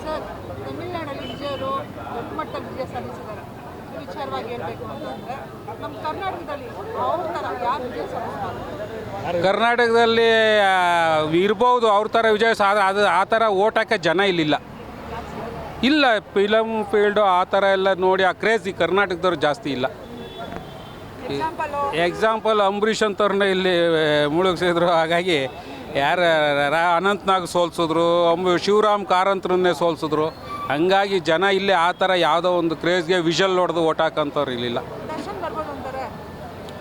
Sir, ತಮಿಳುನಾಡಲ್ಲಿ ವಿಜಯರು ದೊಡ್ಡ ಮಟ್ಟದ ವಿಜಯ ಸಾಧಿಸಿದ್ದಾರೆ. ವಿಚಾರವಾಗಿ ಹೇಳಬೇಕು ಅಂತಂದರೆ ನಮ್ಮ ಕರ್ನಾಟಕದಲ್ಲಿ ಅವ್ರ ಥರ ಯಾರು ವಿಜಯ ಸಾಧಿಸ್ತಾರೆ? ಕರ್ನಾಟಕದಲ್ಲಿ ಇರ್ಬೋದು ಅವ್ರ ಥರ ವಿಜಯ ಅದು ಆ ಥರ ಓಟ್ ಹಾಕೋ ಜನ ಇಲ್ಲಿಲ್ಲ. ಇಲ್ಲ, ಫಿಲಮ್ ಫೀಲ್ಡು ಆ ಥರ ಎಲ್ಲ ನೋಡಿ ಆ ಕ್ರೇಜ್ ಈ ಕರ್ನಾಟಕದವ್ರು ಜಾಸ್ತಿ ಇಲ್ಲ. ಎಕ್ಸಾಂಪಲ್ ಅಂಬರೀಷ್ ಅಂತವ್ರನ್ನ ಇಲ್ಲಿ ಮುಳುಗಿಸಿದ್ರು. ಹಾಗಾಗಿ ಯಾರು ಅನಂತ್ನಾಗ್ ಸೋಲ್ಸಿದ್ರು, ಶಿವರಾಮ್ ಕಾರಂತ್ರನ್ನೇ ಸೋಲ್ಸಿದ್ರು. ಹಂಗಾಗಿ ಜನ ಇಲ್ಲಿ ಆ ಥರ ಯಾವುದೋ ಒಂದು ಕ್ರೇಜ್ಗೆ ವಿಷಲ್ ಹೊಡೆದು ಓಟ್ ಹಾಕೋಂಥವ್ರು ಇಲ್ಲಿಲ್ಲ.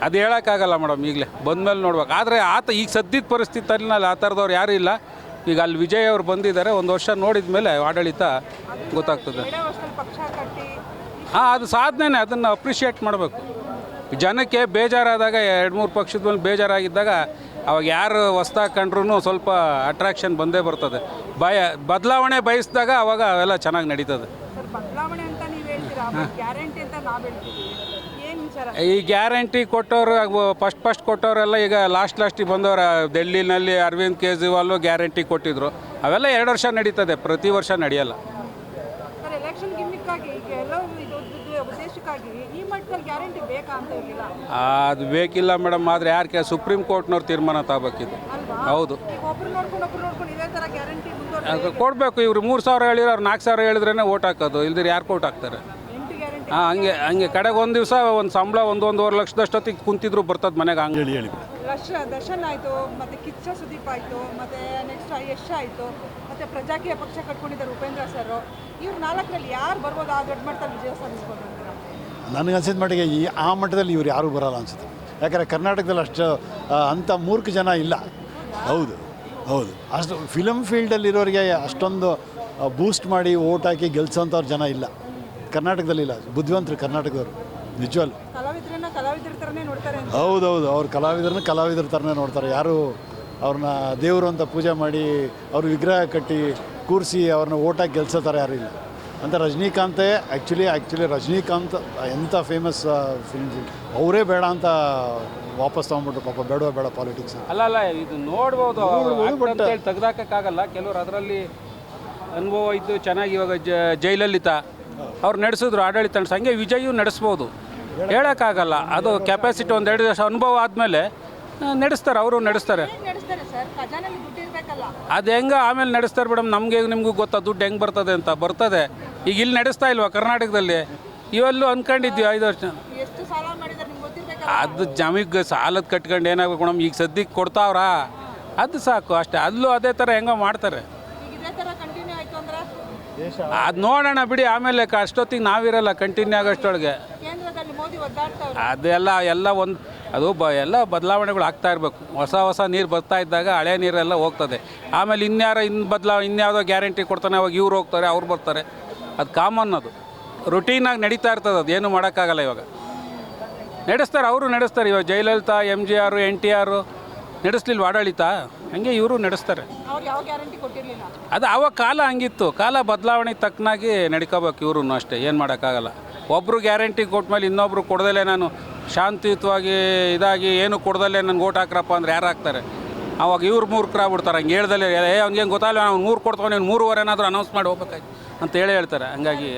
ಅದು ಹೇಳೋಕ್ಕಾಗಲ್ಲ ಮೇಡಮ್, ಈಗಲೇ ಬಂದಮೇಲೆ ನೋಡ್ಬೇಕು. ಆದರೆ ಈಗ ಸದ್ಯದ ಪರಿಸ್ಥಿತಿಯಲ್ಲಿ ಆ ಥರದವ್ರು ಯಾರೂ ಇಲ್ಲ. ಈಗ ಅಲ್ಲಿ ವಿಜಯ್ ಅವರು ಬಂದಿದ್ದಾರೆ, ಒಂದು ವರ್ಷ ನೋಡಿದ ಮೇಲೆ ಆಡಳಿತ ಗೊತ್ತಾಗ್ತದೆ. ಅದು ಸಾಧನೆ, ಅದನ್ನು ಅಪ್ರಿಷಿಯೇಟ್ ಮಾಡಬೇಕು. ಜನಕ್ಕೆ ಬೇಜಾರಾದಾಗ 2-3 ಪಕ್ಷದ ಮೇಲೆ ಬೇಜಾರಾಗಿದ್ದಾಗ ಅವಾಗ ಯಾರು ಹೊಸ್ದಾಗಿ ಕಂಡ್ರೂ ಸ್ವಲ್ಪ ಅಟ್ರಾಕ್ಷನ್ ಬಂದೇ ಬರ್ತದೆ. ಬದಲಾವಣೆ ಬಯಸಿದಾಗ ಅವಾಗ ಅವೆಲ್ಲ ಚೆನ್ನಾಗಿ ನಡೀತದೆ. ಈ ಗ್ಯಾರಂಟಿ ಕೊಟ್ಟವರು ಫಸ್ಟ್ ಕೊಟ್ಟವರೆಲ್ಲ ಈಗ ಲಾಸ್ಟಿಗೆ ಬಂದವರು. ಡೆಲ್ಲಿನಲ್ಲಿ ಅರವಿಂದ್ ಕೇಜ್ರಿವಾಲ್ ಗ್ಯಾರಂಟಿ ಕೊಟ್ಟಿದ್ರು. ಅವೆಲ್ಲ 2 ವರ್ಷ ನಡೀತದೆ, ಪ್ರತಿ ವರ್ಷ ನಡೆಯಲ್ಲ. ಅದು ಬೇಕಿಲ್ಲ ಮೇಡಮ್. ಆದರೆ ಯಾರು ಸುಪ್ರೀಂ ಕೋರ್ಟ್ನವ್ರು ತೀರ್ಮಾನ ತಗೋಬೇಕಿದೆ. ಹೌದು, ಕೊಡಬೇಕು. ಇವರು 3,000 ಹೇಳಿರೋ ಅವ್ರು 4,000 ಹೇಳಿದ್ರೇ ಓಟ್ ಹಾಕೋದು. ಇಲ್ದಿರ ಯಾರು ಓಟ್ ಹಾಕ್ತಾರೆ? ಹಂಗೆ ಕಡೆಗೆ ಒಂದು ದಿವಸ ಒಂದು ಸಂಬಳ 1-1.5 ಲಕ್ಷದಷ್ಟೊತ್ತಿಗೆ ಕುಂತಿದ್ರು ಬರ್ತದೆ ಮನೆಗೆ. ಹಂಗೆ ಹೇಳಿ ದರ್ಶನ್ ಆಯಿತು, ಮತ್ತು ಕಿಚ್ಚ ಸುದೀಪ್ ಆಯಿತು, ಮತ್ತು ನೆಕ್ಸ್ಟ್ ಯಶ್ ಆಯಿತು, ಮತ್ತು ಪ್ರಜಾಕೀಯ ಪಕ್ಷ ಕಟ್ಕೊಂಡಿದ್ದಾರೆ ಉಪೇಂದ್ರ ಸರ್. ಇವ್ರು 4ರಲ್ಲಿ ಯಾರು ಬರ್ಬೋದು? ಆ ದೊಡ್ಡ ಮಟ್ಟದಲ್ಲಿ ವಿಜಯ ಸಾಧಿಸ್ಬೋದು ಅಂತೀರಾ? ನನಗನ್ಸಿದ ಮಟ್ಟಿಗೆ ಆ ಮಟ್ಟದಲ್ಲಿ ಇವ್ರು ಯಾರೂ ಬರೋಲ್ಲ ಅನಿಸುತ್ತೆ. ಯಾಕಂದರೆ ಕರ್ನಾಟಕದಲ್ಲಿ ಅಷ್ಟು ಅಂಥ ಮೂರ್ಖ ಜನ ಇಲ್ಲ. ಹೌದು, ಅಷ್ಟು ಫಿಲಮ್ ಫೀಲ್ಡಲ್ಲಿರೋರಿಗೆ ಅಷ್ಟೊಂದು ಬೂಸ್ಟ್ ಮಾಡಿ ಓಟ್ ಹಾಕಿ ಗೆಲ್ಸೋಂಥವ್ರು ಜನ ಇಲ್ಲ ಕರ್ನಾಟಕದಲ್ಲಿ. ಇಲ್ಲ, ಬುದ್ಧಿವಂತರು ಕರ್ನಾಟಕದವರು ನಿಜವಲ್ಲ. ಹೌದು, ಅವ್ರು ಕಲಾವಿದರ ಥರನೇ ನೋಡ್ತಾರೆ. ಯಾರು ಅವ್ರನ್ನ ದೇವರು ಅಂತ ಪೂಜೆ ಮಾಡಿ ಅವ್ರ ವಿಗ್ರಹ ಕಟ್ಟಿ ಕೂರಿಸಿ ಅವ್ರನ್ನ ಓಟಾಗಿ ಗೆಲ್ಸೋ ಥರ ಯಾರೂ ಇಲ್ಲ. ಅಂತ ರಜನಿಕಾಂತೇ ಆ್ಯಕ್ಚುಲಿ ರಜನಿಕಾಂತ್ ಎಂಥ ಫೇಮಸ್ ಫಿಲ್ಮ್ ಅವರೇ ಬೇಡ ಅಂತ ವಾಪಸ್ ತೊಗೊಂಡ್ಬಿಟ್ರು. ಪಾಪ ಬೇಡ ಪಾಲಿಟಿಕ್ಸ್ ಅಲ್ಲ ಇದು ನೋಡ್ಬೋದು, ಬಟ್ ತೆಗ್ದಾಕಕ್ಕಾಗಲ್ಲ. ಕೆಲವರು ಅದರಲ್ಲಿ ಅನುಭವ ಇದ್ದು ಚೆನ್ನಾಗಿ ಇವಾಗ ಜೈಲಲ್ಲಿತ ಅವ್ರು ನಡೆಸಿದ್ರು ಆಡಳಿತ. ಹಂಗೆ ವಿಜಯು ನಡೆಸ್ಬೋದು, ಹೇಳೋಕ್ಕಾಗಲ್ಲ. ಅದು ಕೆಪಾಸಿಟಿ 1-2 ವರ್ಷ ಅನುಭವ ಆದಮೇಲೆ ನಡೆಸ್ತಾರೆ, ಅವರು ನಡೆಸ್ತಾರೆ. ಅದು ಹೆಂಗೆ ಆಮೇಲೆ ನಡೆಸ್ತಾರೆ ಮೇಡಮ್. ನಿಮಗೂ ಗೊತ್ತಾ ದುಡ್ಡು ಹೆಂಗೆ ಬರ್ತದೆ ಅಂತ? ಬರ್ತದೆ. ಈಗ ಇಲ್ಲಿ ನಡೆಸ್ತಾ ಇಲ್ವಾ ಕರ್ನಾಟಕದಲ್ಲಿ? ಇವೆಲ್ಲೂ ಅಂದ್ಕೊಂಡಿದ್ವಿ 5 ವರ್ಷ. ಅದು ನಮಗೆ ಸಾಲದ ಕಟ್ಕೊಂಡು ಏನಾಗಬೇಕು ಮೇಡಮ್? ಈಗ ಸದ್ಯಕ್ಕೆ ಕೊಡ್ತಾವ್ರಾ? ಅದು ಸಾಕು ಅಷ್ಟೇ. ಅಲ್ಲೂ ಅದೇ ಥರ ಹೆಂಗೋ ಮಾಡ್ತಾರೆ. ಅದು ನೋಡೋಣ ಬಿಡಿ, ಆಮೇಲೆ ಅಷ್ಟೊತ್ತಿಗೆ ನಾವಿರಲ್ಲ, ಕಂಟಿನ್ಯೂ ಆಗೋಷ್ಟೊಳಗೆ. ಅದೆಲ್ಲ ಒಂದು ಅದು ಎಲ್ಲ ಬದಲಾವಣೆಗಳು ಆಗ್ತಾ ಇರಬೇಕು. ಹೊಸ ನೀರು ಬರ್ತಾ ಇದ್ದಾಗ ಹಳೆ ನೀರೆಲ್ಲ ಹೋಗ್ತದೆ. ಆಮೇಲೆ ಇನ್ಯಾವುದೋ ಗ್ಯಾರಂಟಿ ಕೊಡ್ತಾನೆ, ಅವಾಗ ಇವ್ರು ಹೋಗ್ತಾರೆ, ಅವ್ರು ಬರ್ತಾರೆ. ಅದು ಕಾಮನ್, ಅದು ರುಟೀನಾಗಿ ನಡೀತಾ ಇರ್ತದೆ. ಅದು ಏನು ಮಾಡೋಕ್ಕಾಗಲ್ಲ. ಇವಾಗ ನಡೆಸ್ತಾರೆ, ಅವರು ನಡೆಸ್ತಾರೆ. ಇವಾಗ ಜಯಲಲಿತಾ, MGR, NTR ನಡೆಸಲಿಲ್ವ ಆಡಳಿತ? ಹಂಗೆ ಇವರು ನಡೆಸ್ತಾರೆ. ಅದು ಆವಾಗ ಕಾಲ ಹಂಗಿತ್ತು. ಕಾಲ ಬದಲಾವಣೆಗೆ ತಕ್ಕನಾಗಿ ನಡ್ಕೋಬೇಕು ಇವರು ಅಷ್ಟೇ. ಏನು ಮಾಡೋಕ್ಕಾಗಲ್ಲ. ಒಬ್ಬರು ಗ್ಯಾರಂಟಿ ಕೊಟ್ಮೇಲೆ ಇನ್ನೊಬ್ರು ಕೊಡ್ದಲ್ಲೇ ನಾನು ಶಾಂತಿಯುತವಾಗಿ ಇದಾಗಿ ಏನು ಕೊಡ್ದಲ್ಲೇ ನನಗೆ ಓಟ್ ಹಾಕ್ರಪ್ಪ ಅಂದರೆ ಯಾರು ಹಾಕ್ತಾರೆ? ಅವಾಗ ಇವ್ರು ಮೂರ್ಖರಾಗ್ಬಿಡ್ತಾರೆ. ಹಂಗೆ ಹೇಳ್ದಲ್ಲೇ ಅವ್ನಿಗೆ ಗೊತ್ತಾಗಲ್ಲ, ಅವ್ನು 3 ಕೊಡ್ತಾವೆ, ನೀನು 3 ಏನಾದರೂ ಅನೌನ್ಸ್ ಮಾಡಿ ಹೋಗ್ಬೇಕಾಯ್ತು ಅಂತ ಹೇಳ್ತಾರೆ. ಹಂಗಾಗಿ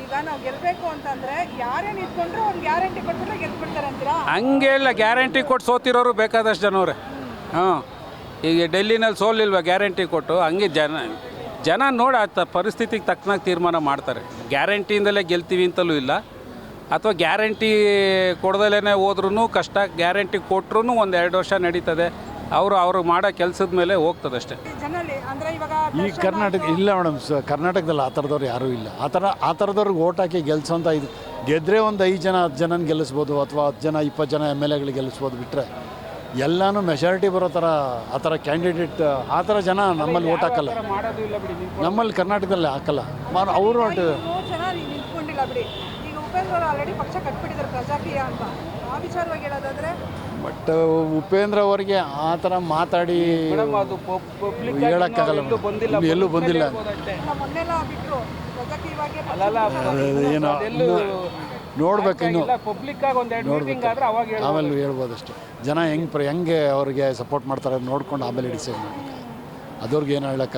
ಈಗ ನಾವು ಗೆಲ್ಲಬೇಕು ಅಂತಂದರೆ ಯಾರೇ ನಿಂತ್ಕೊಂಡ್ರು ಒಂದು ಗ್ಯಾರಂಟಿ ಕೊಟ್ಬಿಟ್ರೆ ಗೆದ್ಬಿಡ್ತಾರೆ ಅಂತೀರಾ? ಹಂಗೆ ಇಲ್ಲ, ಗ್ಯಾರಂಟಿ ಕೊಟ್ಟು ಸೋತಿರೋರು ಬೇಕಾದಷ್ಟು ಜನವ್ರೆ. ಈಗ ಡೆಲ್ಲಿನಲ್ಲಿ ಸೋಲಿಲ್ವ ಗ್ಯಾರಂಟಿ ಕೊಟ್ಟು? ಹಂಗೆ ಜನ ನೋಡಿ ಪರಿಸ್ಥಿತಿಗೆ ತಕ್ಕನಾಗಿ ತೀರ್ಮಾನ ಮಾಡ್ತಾರೆ. ಗ್ಯಾರಂಟಿಯಿಂದಲೇ ಗೆಲ್ತೀವಿ ಅಂತಲೂ ಇಲ್ಲ, ಅಥವಾ ಗ್ಯಾರಂಟಿ ಕೊಡ್ದಲೇ ಹೋದ್ರೂ ಕಷ್ಟ. ಗ್ಯಾರಂಟಿ ಕೊಟ್ಟರು 1-2 ವರ್ಷ ನಡೀತದೆ. ಅವರು ಮಾಡೋ ಕೆಲಸದ ಮೇಲೆ ಹೋಗ್ತದೆ ಅಷ್ಟೇ. ಈ ಕರ್ನಾಟಕ ಇಲ್ಲ ಮೇಡಮ್. ಕರ್ನಾಟಕದಲ್ಲಿ ಆ ಥರದವ್ರು ಯಾರೂ ಇಲ್ಲ. ಆ ಥರದವ್ರಿಗೆ ಓಟ್ ಹಾಕಿ ಗೆಲ್ಸೋಂಥ ಇದು ಗೆದ್ದರೆ ಒಂದು 5 ಜನ 10 ಜನನ ಗೆಲ್ಲಿಸ್ಬೋದು, ಅಥವಾ 10 ಜನ 20 ಜನ MLAಗಳು ಗೆಲ್ಲಿಸ್ಬೋದು. ಬಿಟ್ಟರೆ ಎಲ್ಲನೂ ಮೆಜಾರಿಟಿ ಬರೋ ಥರ ಆ ಥರ ಕ್ಯಾಂಡಿಡೇಟ್ ಆ ಥರ ಜನ ನಮ್ಮಲ್ಲಿ ಓಟ್ ಹಾಕಲ್ಲ. ನಮ್ಮಲ್ಲಿ ಕರ್ನಾಟಕದಲ್ಲಿ ಹಾಕಲ್ಲ. ಅವರು ಬಟ್ ಉಪೇಂದ್ರ ಅವರಿಗೆ ಆ ಥರ ಮಾತಾಡಿ ಹೇಳೋಕ್ಕಾಗಲ್ಲ. ಎಲ್ಲೂ ಬಂದಿಲ್ಲ. ಏನೋ ನೋಡ್ಬೇಕು, ಇನ್ನು ನೋಡ್ಬೇಕು, ಆಮೇಲೆ ಹೇಳ್ಬೋದು ಅಷ್ಟೇ. ಜನ ಹೆಂಗೆ ಅವ್ರಿಗೆ ಸಪೋರ್ಟ್ ಮಾಡ್ತಾರೆ ನೋಡ್ಕೊಂಡು ಆಮೇಲೆ ಡಿಸೈಡ್ ಮಾಡಿ. ಅದವ್ರಿಗೆ ಏನು ಹೇಳೋಕ್ಕಾಗಲ್ಲ.